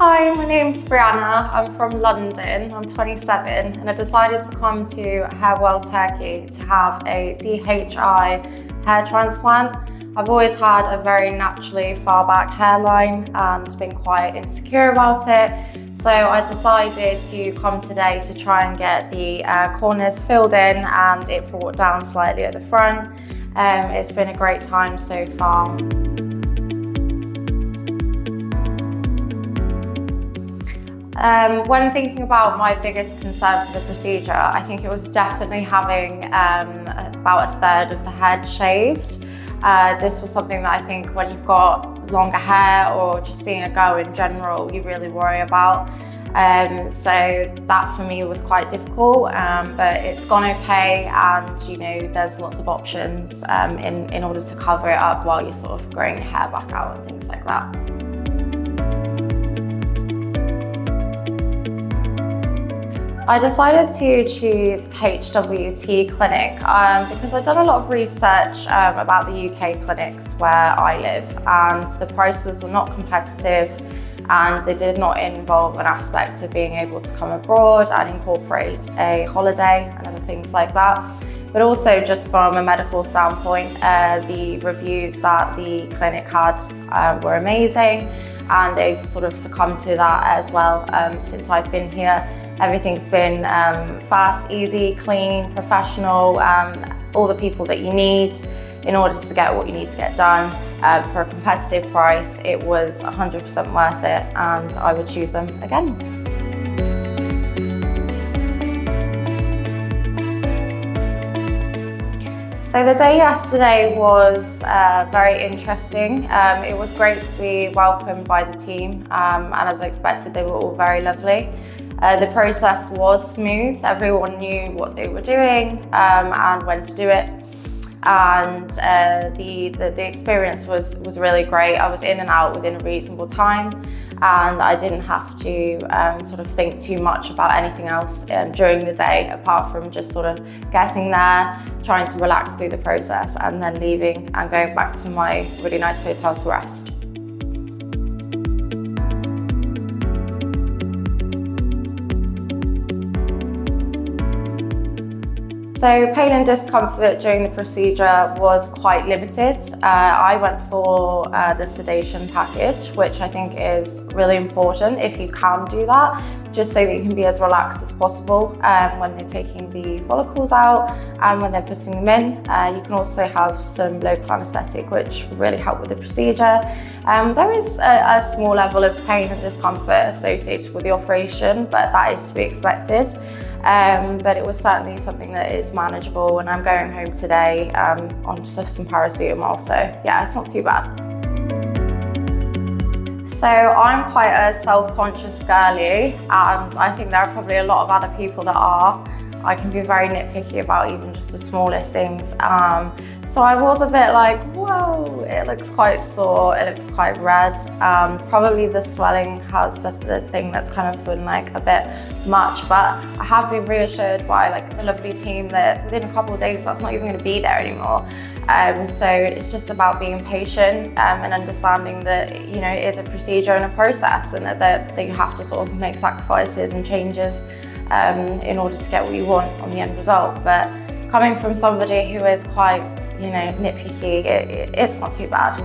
Hi, my name's Brianna. I'm from London. I'm 27 and I decided to come to Hairwell, Turkey to have a DHI hair transplant. I've always had a very naturally far back hairline and been quite insecure about it. So I decided to come today to try and get the corners filled in and it brought down slightly at the front. It's been a great time so far. When thinking about my biggest concern for the procedure, I think it was definitely having about a third of the head shaved. This was something that I think when you've got longer hair or just being a girl in general, you really worry about. So that for me was quite difficult, but it's gone okay, and you know there's lots of options in order to cover it up while you're sort of growing your hair back out and things like that. I decided to choose HWT Clinic because I've done a lot of research about the UK clinics where I live, and the prices were not competitive and they did not involve an aspect of being able to come abroad and incorporate a holiday and other things like that. But also just from a medical standpoint, the reviews that the clinic had were amazing, and they've sort of succumbed to that as well since I've been here. Everything's been fast, easy, clean, professional, all the people that you need in order to get what you need to get done. For a competitive price, it was 100% worth it, and I would choose them again. So the day yesterday was very interesting. It was great to be welcomed by the team, and as I expected, they were all very lovely. The process was smooth. Everyone knew what they were doing and when to do it. And the experience was really great. I was in and out within a reasonable time, and I didn't have to sort of think too much about anything else during the day, apart from just sort of getting there, trying to relax through the process, and then leaving and going back to my really nice hotel to rest. So pain and discomfort during the procedure was quite limited. I went for the sedation package, which I think is really important if you can do that, just so that you can be as relaxed as possible when they're taking the follicles out and when they're putting them in. You can also have some local anaesthetic, which will really help with the procedure. There is a small level of pain and discomfort associated with the operation, but that is to be expected. But it was certainly something that is manageable, and I'm going home today on just some paracetamol, so yeah, it's not too bad. So I'm quite a self-conscious girly, and I think there are probably a lot of other people that are. I can be very nitpicky about even just the smallest things. So I was a bit like, whoa, it looks quite sore, it looks quite red. Probably the swelling has the thing that's kind of been like a bit much, but I have been reassured by like the lovely team that within a couple of days that's not even going to be there anymore. So it's just about being patient and understanding that, you know, it is a procedure and a process, and that you have to sort of make sacrifices and changes in order to get what you want on the end result. But coming from somebody who is quite, you know, nitpicky, it's not too bad.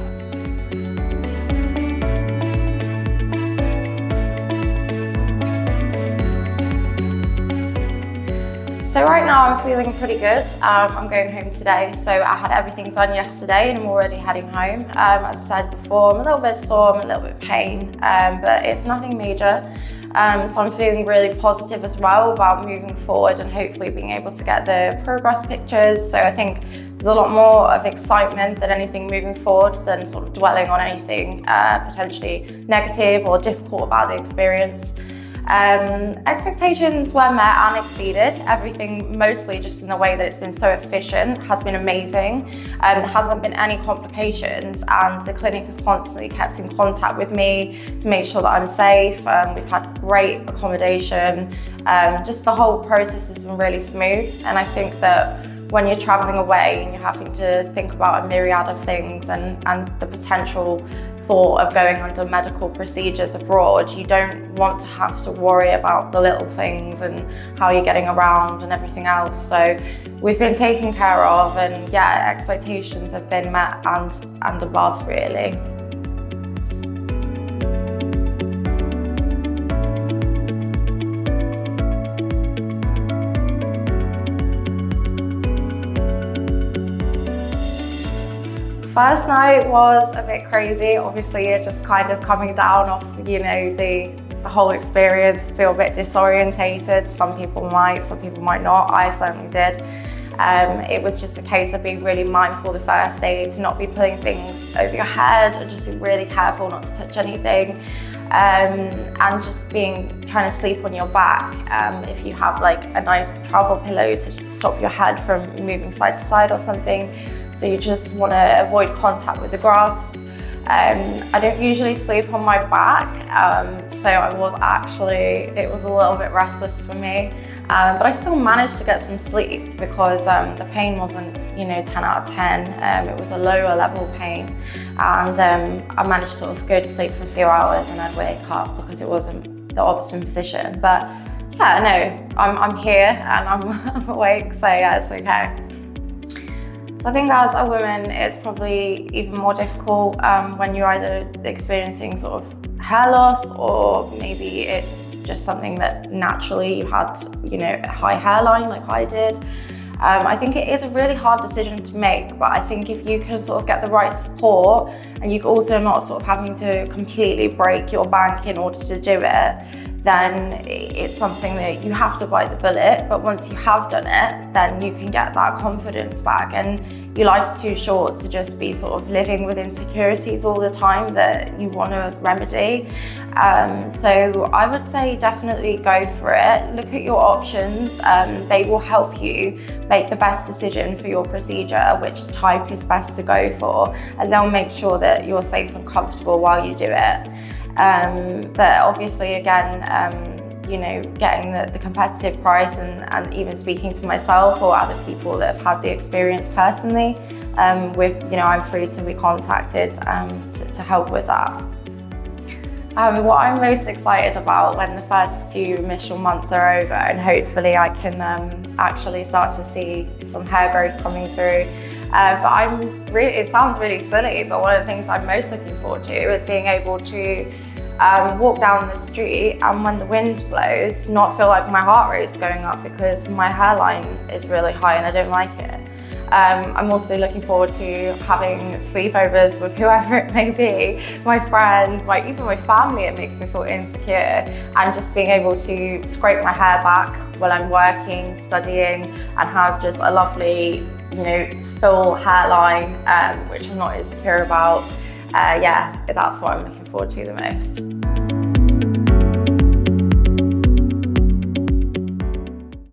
So right now I'm feeling pretty good. I'm going home today, so I had everything done yesterday and I'm already heading home. As I said before, I'm a little bit sore, I'm a little bit pain, but it's nothing major. So I'm feeling really positive as well about moving forward and hopefully being able to get the progress pictures. So I think there's a lot more of excitement than anything moving forward than sort of dwelling on anything potentially negative or difficult about the experience. Expectations were met and exceeded. Everything, mostly just in the way that it's been so efficient, has been amazing. There hasn't been any complications, and the clinic has constantly kept in contact with me to make sure that I'm safe. We've had great accommodation. Just the whole process has been really smooth, and I think that when you're traveling away and you're having to think about a myriad of things and the potential thought of going under medical procedures abroad, you don't want to have to worry about the little things and how you're getting around and everything else. So we've been taken care of, and yeah, expectations have been met and above, really. First night was a bit crazy. Obviously, you're just kind of coming down off, you know, the whole experience, feel a bit disorientated. Some people might not. I certainly did. It was just a case of being really mindful the first day to not be putting things over your head and just be really careful not to touch anything. And just trying to sleep on your back. If you have like a nice travel pillow to stop your head from moving side to side or something. So you just want to avoid contact with the grafts. I don't usually sleep on my back, so it was a little bit restless for me. But I still managed to get some sleep because the pain wasn't, 10 out of 10. It was a lower level pain, and I managed to sort of go to sleep for a few hours and I'd wake up because it wasn't the optimum position. But yeah, no, I'm here and I'm awake, so yeah, it's okay. So I think as a woman, it's probably even more difficult when you're either experiencing sort of hair loss, or maybe it's just something that naturally you had, a high hairline like I did. I think it is a really hard decision to make, but I think if you can sort of get the right support and you're also not sort of having to completely break your bank in order to do it, then it's something that you have to bite the bullet. But once you have done it, then you can get that confidence back, and your life's too short to just be sort of living with insecurities all the time that you want to remedy. So I would say definitely go for it. Look at your options. They will help you make the best decision for your procedure, which type is best to go for, and they'll make sure that you're safe and comfortable while you do it. But obviously, again, getting the competitive price and even speaking to myself or other people that have had the experience personally, I'm free to be contacted to help with that. What I'm most excited about when the first few initial months are over, and hopefully I can actually start to see some hair growth coming through. But it sounds really silly, but one of the things I'm most looking forward to is being able to walk down the street and when the wind blows, not feel like my heart rate is going up because my hairline is really high and I don't like it. I'm also looking forward to having sleepovers with whoever it may be, my friends, even my family. It makes me feel insecure, and just being able to scrape my hair back while I'm working, studying, and have just a lovely, full hairline, which I'm not insecure about. Yeah, that's what I'm looking forward to the most.